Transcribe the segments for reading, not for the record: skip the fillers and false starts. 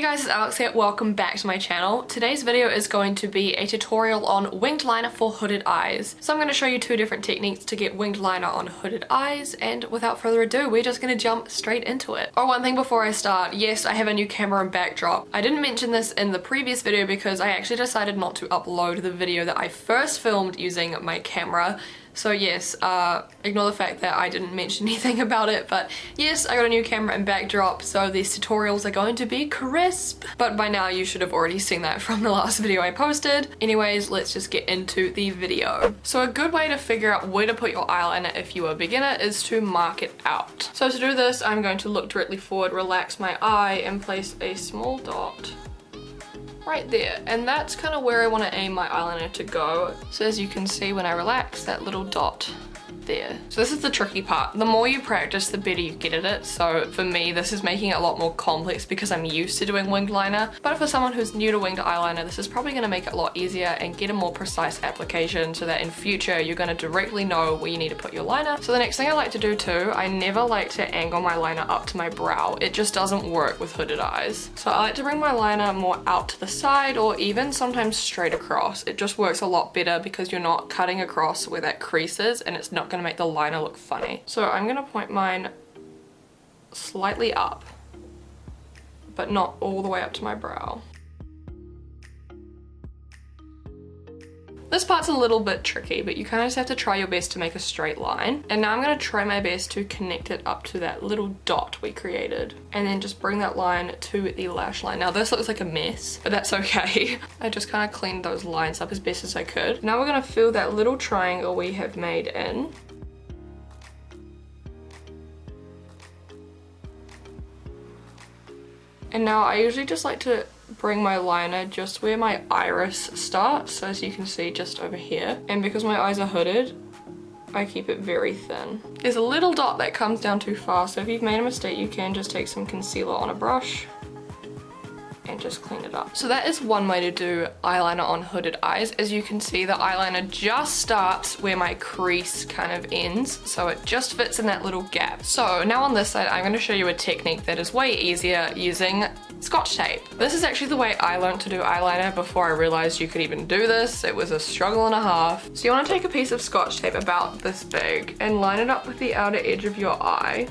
Hey guys, it's Alex here. Welcome back to my channel. Today's video is going to be a tutorial on winged liner for hooded eyes. So I'm going to show you two different techniques to get winged liner on hooded eyes, and without further ado, we're just going to jump straight into it. Oh, one thing before I start, yes, I have a new camera and backdrop. I didn't mention this in the previous video because I actually decided not to upload the video that I first filmed using my camera. So yes, ignore the fact that I didn't mention anything about it, but yes, I got a new camera and backdrop, so these tutorials are going to be crisp. But by now you should have already seen that from the last video I posted. Anyways, let's just get into the video. So a good way to figure out where to put your eyeliner if you are a beginner is to mark it out. So to do this, I'm going to look directly forward, relax my eye, and place a small dot right there, and that's kind of where I want to aim my eyeliner to go. So as you can see, when I relax, that little dot there. So this is the tricky part. The more you practice, the better you get at it. So for me, this is making it a lot more complex because I'm used to doing winged liner. But for someone who's new to winged eyeliner, this is probably going to make it a lot easier and get a more precise application so that in future you're going to directly know where you need to put your liner. So the next thing I like to do too, I never like to angle my liner up to my brow. It just doesn't work with hooded eyes. So I like to bring my liner more out to the side or even sometimes straight across. It just works a lot better because you're not cutting across where that crease is, and it's not going to make the liner look funny. So I'm going to point mine slightly up, but not all the way up to my brow. This part's a little bit tricky, but you kind of just have to try your best to make a straight line. And now I'm going to try my best to connect it up to that little dot we created, and then just bring that line to the lash line. Now this looks like a mess, but that's okay. I just kind of cleaned those lines up as best as I could. Now we're going to fill that little triangle we have made in. And now I usually just like to bring my liner just where my iris starts, so as you can see just over here. And because my eyes are hooded, I keep it very thin. There's a little dot that comes down too far, so if you've made a mistake, you can just take some concealer on a brush and just clean it up. So that is one way to do eyeliner on hooded eyes. As you can see, the eyeliner just starts where my crease kind of ends, so it just fits in that little gap. So now on this side, I'm going to show you a technique that is way easier using Scotch tape. This is actually the way I learned to do eyeliner before I realized you could even do this. It was a struggle and a half. So you want to take a piece of Scotch tape about this big and line it up with the outer edge of your eye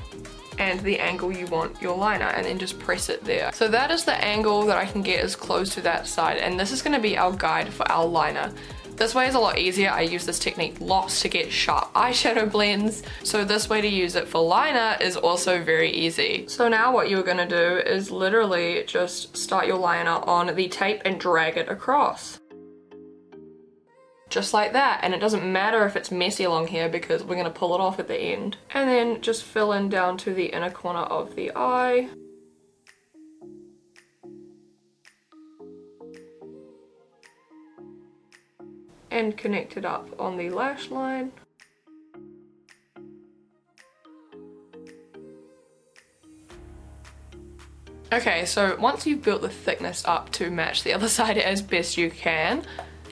and the angle you want your liner, and then just press it there. So that is the angle that I can get as close to that side, and this is going to be our guide for our liner. This way is a lot easier. I use this technique lots to get sharp eyeshadow blends, so this way to use it for liner is also very easy. So now what you're going to do is literally just start your liner on the tape and drag it across. Just like that, and it doesn't matter if it's messy along here because we're going to pull it off at the end. And then just fill in down to the inner corner of the eye. And connect it up on the lash line. Okay, so once you've built the thickness up to match the other side as best you can,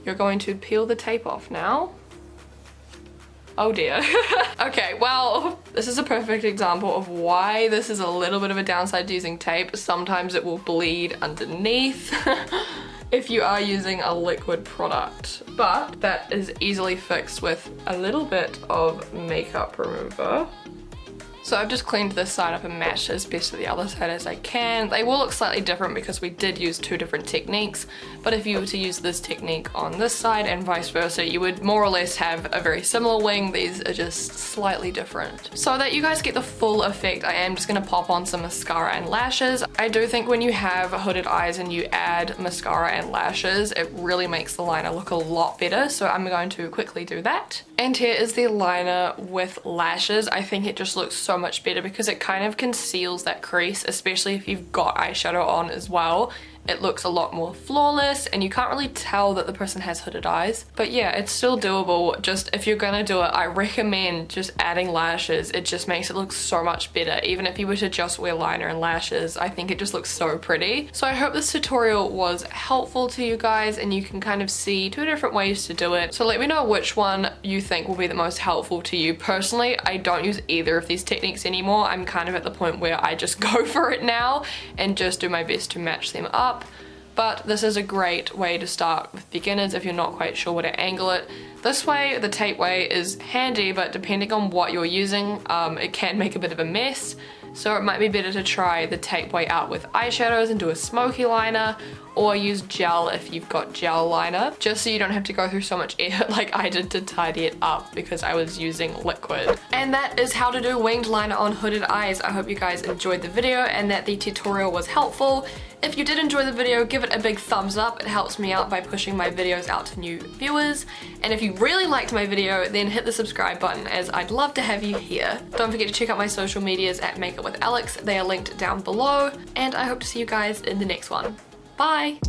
you're going to peel the tape off now. Oh dear. Okay, well, this is a perfect example of why this is a little bit of a downside to using tape. Sometimes it will bleed underneath if you are using a liquid product, but that is easily fixed with a little bit of makeup remover. So I've just cleaned this side up and matched as best to the other side as I can. They will look slightly different because we did use two different techniques, but if you were to use this technique on this side and vice versa, you would more or less have a very similar wing. These are just slightly different. So that you guys get the full effect, I am just going to pop on some mascara and lashes. I do think when you have hooded eyes and you add mascara and lashes, it really makes the liner look a lot better, so I'm going to quickly do that. And here is the liner with lashes. I think it just looks so much better because it kind of conceals that crease, especially if you've got eyeshadow on as well. it looks a lot more flawless and you can't really tell that the person has hooded eyes. But yeah, it's still doable. Just if you're gonna do it, I recommend just adding lashes. It just makes it look so much better. Even if you were to just wear liner and lashes, I think it just looks so pretty. So I hope this tutorial was helpful to you guys and you can kind of see 2 different ways to do it. So let me know which one you think will be the most helpful to you. Personally, I don't use either of these techniques anymore. I'm kind of at the point where I just go for it now and just do my best to match them up. But this is a great way to start with beginners if you're not quite sure where to angle it. This way, the tape way, is handy, but depending on what you're using, it can make a bit of a mess. So it might be better to try the tape way out with eyeshadows and do a smoky liner, or use gel if you've got gel liner, just so you don't have to go through so much effort like I did to tidy it up because I was using liquid. And that is how to do winged liner on hooded eyes. I hope you guys enjoyed the video and that the tutorial was helpful. If you did enjoy the video, give it a big thumbs up. It helps me out by pushing my videos out to new viewers. And if you really liked my video, then hit the subscribe button, as I'd love to have you here. Don't forget to check out my social medias at MakeupWithAlix. They are linked down below. And I hope to see you guys in the next one. Bye!